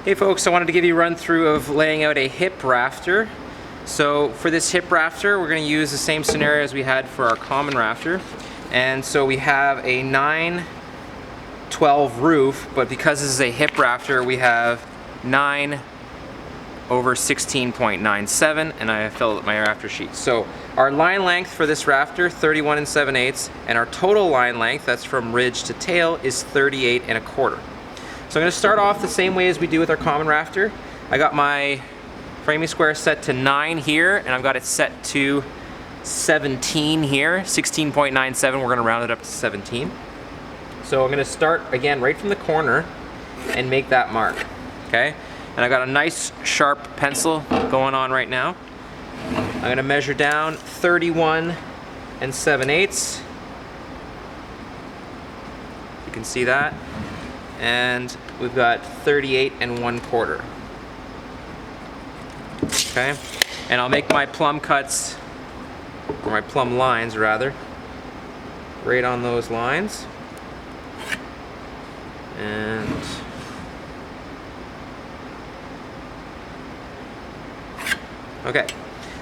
Hey folks, I wanted to give you a run through of laying out a hip rafter. So for this hip rafter, we're going to use the same scenario as we had for our common rafter. And so we have a 9/12 roof, but because this is a hip rafter, we have 9 over 16.97, and I filled out my rafter sheet. So our line length for this rafter, 31 7/8, and our total line length, that's from ridge to tail, is 38 1/4. So I'm going to start off the same way as we do with our common rafter. I got my framing square set to 9 here, and I've got it set to 17 here, 16.97. We're going to round it up to 17. So I'm going to start again right from the corner and make that mark. Okay, and I've got a nice sharp pencil going on right now. I'm going to measure down 31 7/8. You can see that. And we've got 38 1/4. Okay, and I'll make my plumb cuts, or my plumb lines rather, right on those lines. And okay,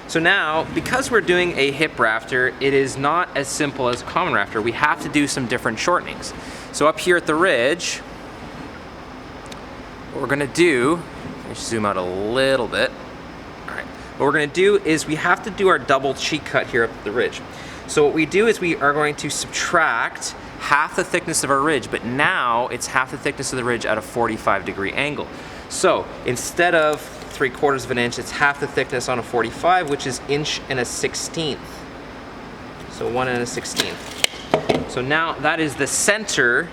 so now because we're doing a hip rafter, it is not as simple as a common rafter. We have to do some different shortenings. So up here at the ridge, what we're gonna do, let's zoom out a little bit. All right, what we're gonna do is we have to do our double cheek cut here up at the ridge. So what we do is we are going to subtract half the thickness of our ridge, but now it's half the thickness of the ridge at a 45-degree angle. So instead of 3/4 of an inch, it's half the thickness on a 45, which is 1 1/16. So 1 1/16. So now that is the center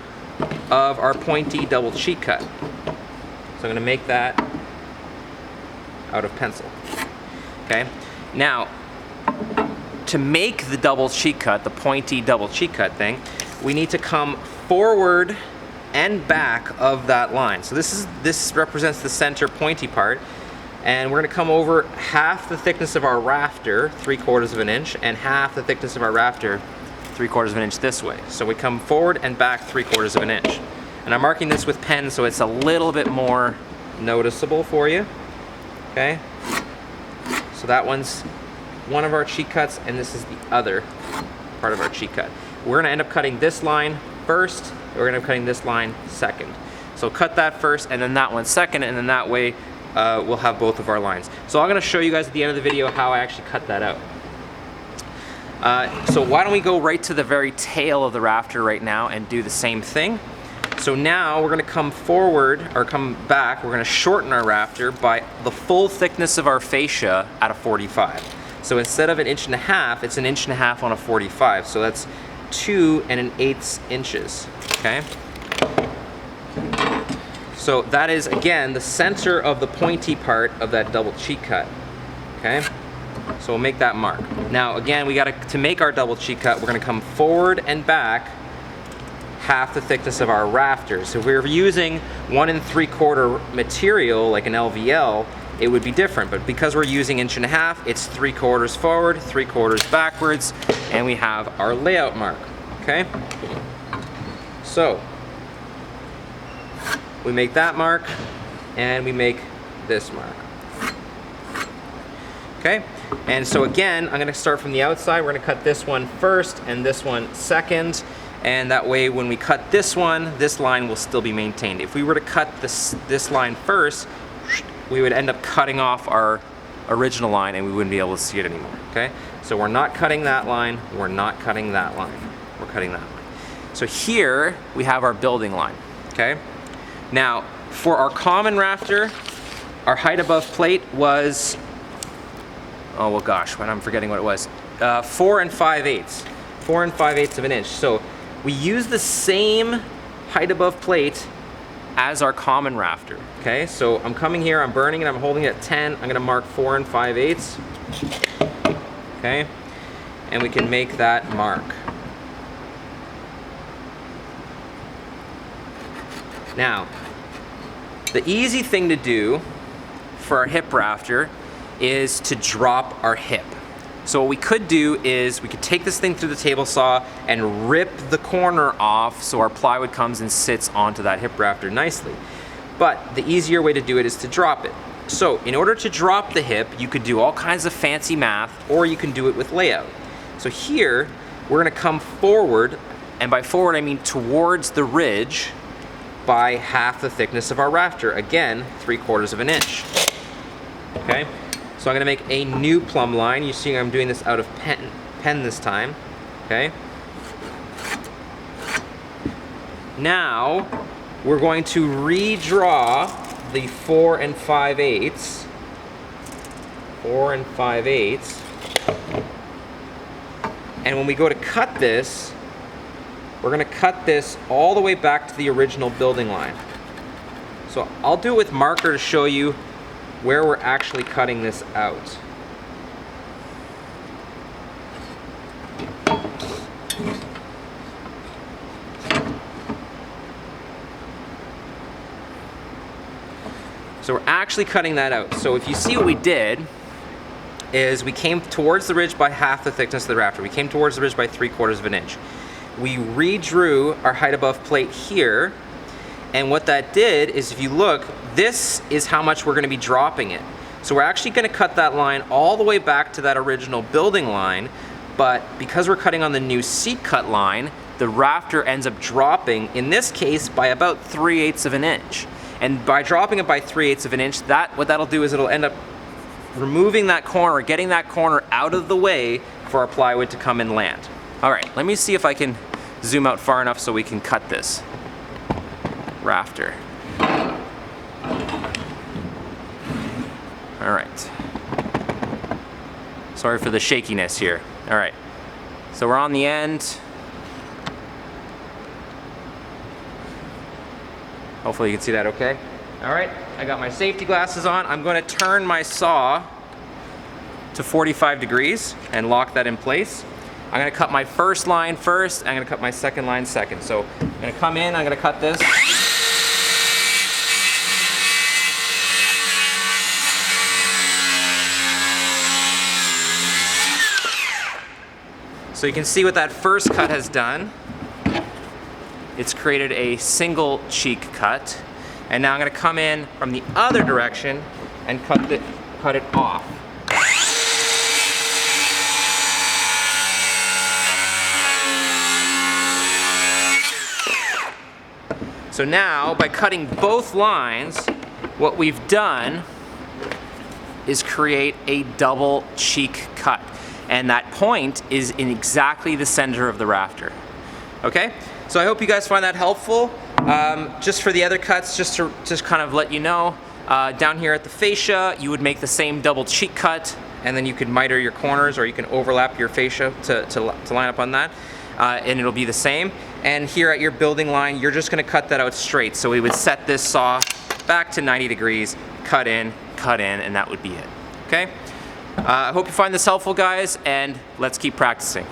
of our pointy double cheek cut. So I'm going to make that out of pencil. Okay. Now, to make the double cheek cut, the pointy double cheek cut thing, we need to come forward and back of that line. So this represents the center pointy part, and we're going to come over half the thickness of our rafter, 3/4 of an inch, and half the thickness of our rafter, 3/4 of an inch this way. So we come forward and back 3/4 of an inch. And I'm marking this with pen so it's a little bit more noticeable for you. Okay? So that one's one of our cheek cuts, and this is the other part of our cheek cut. We're going to end up cutting this line first, and we're going to end up cutting this line second. So cut that first, and then that one second, and then that way we'll have both of our lines. So I'm going to show you guys at the end of the video how I actually cut that out. So why don't we go right to the very tail of the rafter right now and do the same thing. So now we're going to come forward, or come back, we're going to shorten our rafter by the full thickness of our fascia at a 45. So instead of 1 1/2 inches, it's 1 1/2 inches on a 45. So that's 2 1/8 inches, okay? So that is, again, the center of the pointy part of that double cheek cut, okay? So we'll make that mark. Now again, to make our double cheek cut, we're going to come forward and back half the thickness of our rafters. So if we were using 1 3/4 material like an LVL, it would be different, but because we're using 1 1/2 inches, it's 3/4 forward, 3/4 backwards, and we have our layout mark, okay? So we make that mark, and we make this mark. Okay, and so again, I'm going to start from the outside. We're going to cut this one first and this one second, and that way when we cut this one, this line will still be maintained. If we were to cut this line first, we would end up cutting off our original line and we wouldn't be able to see it anymore. Okay, so we're not cutting that line, we're not cutting that line, we're cutting that line. So here we have our building line. Okay, now for our common rafter, our height above plate was, oh well gosh, I'm forgetting what it was, 4 5/8. 4 5/8 of an inch. So we use the same height above plate as our common rafter. Okay, so I'm coming here, I'm burning it, I'm holding it at 10. I'm going to mark 4 5/8. Okay, and we can make that mark. Now, the easy thing to do for our hip rafter is to drop our hip. So what we could do is we could take this thing through the table saw and rip the corner off so our plywood comes and sits onto that hip rafter nicely. but the easier way to do it is to drop it. So in order to drop the hip, you could do all kinds of fancy math, or you can do it with layout. So here, we're gonna come forward, and by forward I mean towards the ridge, by half the thickness of our rafter. Again, 3/4 of an inch. Okay, so I'm gonna make a new plumb line. You see I'm doing this out of pen this time. Okay. Now, we're going to redraw the 4 5/8. 4 5/8. And when we go to cut this, we're gonna cut this all the way back to the original building line. So I'll do it with marker to show you where we're actually cutting this out. So we're actually cutting that out. So if you see what we did, is we came towards the ridge by half the thickness of the rafter. We came towards the ridge by 3/4 of an inch. We redrew our height above plate here, and what that did is, if you look, this is how much we're gonna be dropping it. So we're actually gonna cut that line all the way back to that original building line, but because we're cutting on the new seat cut line, the rafter ends up dropping, in this case, by about 3/8 of an inch. And by dropping it by 3/8 of an inch, what that'll do is it'll end up removing that corner, getting that corner out of the way for our plywood to come and land. All right, let me see if I can zoom out far enough so we can cut this rafter. All right. Sorry for the shakiness here. All right, so we're on the end. Hopefully you can see that okay. All right, I got my safety glasses on. I'm going to turn my saw to 45 degrees and lock that in place. I'm going to cut my first line first, I'm going to cut my second line second. So I'm going to come in, I'm going to cut this. So you can see what that first cut has done. It's created a single cheek cut. And now I'm going to come in from the other direction and cut it off. So now, by cutting both lines, what we've done is create a double cheek cut. And that point is in exactly the center of the rafter. Okay? So I hope you guys find that helpful. Just for the other cuts, just to kind of let you know, down here at the fascia, you would make the same double cheek cut, and then you could miter your corners, or you can overlap your fascia to line up on that, and it'll be the same. And here at your building line, you're just gonna cut that out straight. So we would set this saw back to 90 degrees, cut in, and that would be it, okay? I hope you find this helpful, guys, and let's keep practicing.